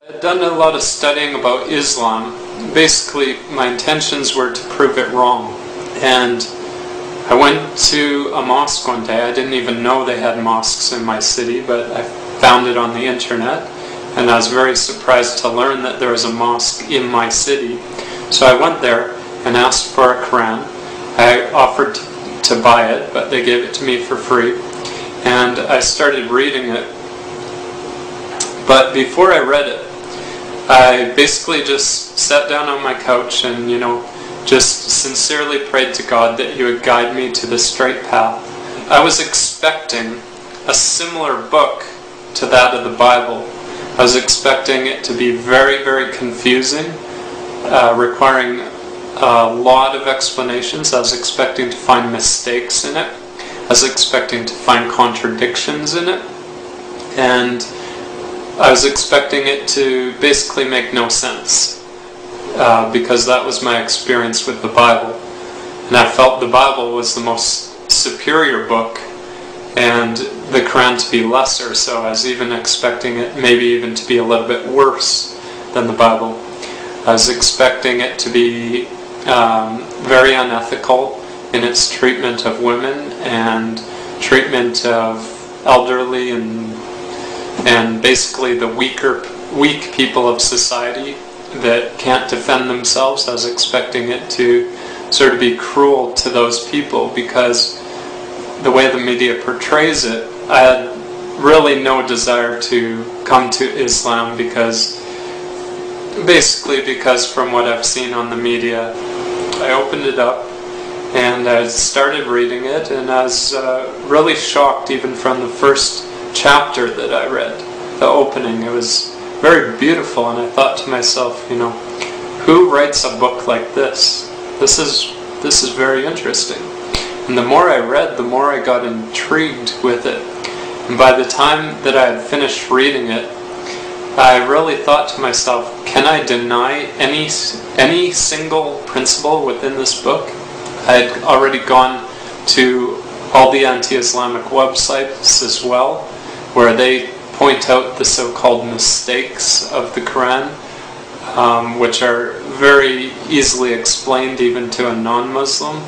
I'd done a lot of studying about Islam. Basically, my intentions were to prove it wrong. And I went to a mosque one day. I didn't even know they had mosques in my city, but I found it on the internet. And I was very surprised to learn that there was a mosque in my city. So I went there and asked for a Quran. I offered to buy it, but they gave it to me for free. And I started reading it. But before I read it, I basically just sat down on my couch and, just sincerely prayed to God that He would guide me to the straight path. I was expecting a similar book to that of the Bible. I was expecting it to be very, very confusing, requiring a lot of explanations. I was expecting to find mistakes in it. I was expecting to find contradictions in it. And I was expecting it to basically make no sense, because that was my experience with the Bible. And I felt the Bible was the most superior book and the Quran to be lesser, so I was even expecting it maybe even to be a little bit worse than the Bible. I was expecting it to be very unethical in its treatment of women and treatment of elderly and basically the weak people of society that can't defend themselves. I was expecting it to sort of be cruel to those people because the way the media portrays it, I had really no desire to come to Islam because from what I've seen on the media. I opened it up and I started reading it, and I was really shocked even from the first chapter that I read, the opening. It was very beautiful, and I thought to myself, who writes a book like this? This is very interesting. And the more I read, the more I got intrigued with it. And by the time that I had finished reading it, I really thought to myself, can I deny any single principle within this book? I had already gone to all the anti-Islamic websites as well, where they point out the so-called mistakes of the Quran, which are very easily explained even to a non-Muslim.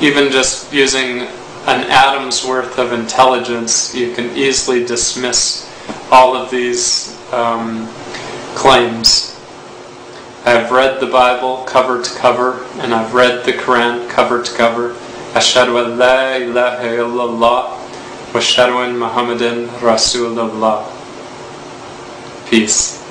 Even just using an atom's worth of intelligence, you can easily dismiss all of these claims. I've read the Bible cover to cover, and I've read the Quran cover to cover. Ashhadu an la ilaha illallah wa ashhadu anna Muhammadan Rasulullah. Peace.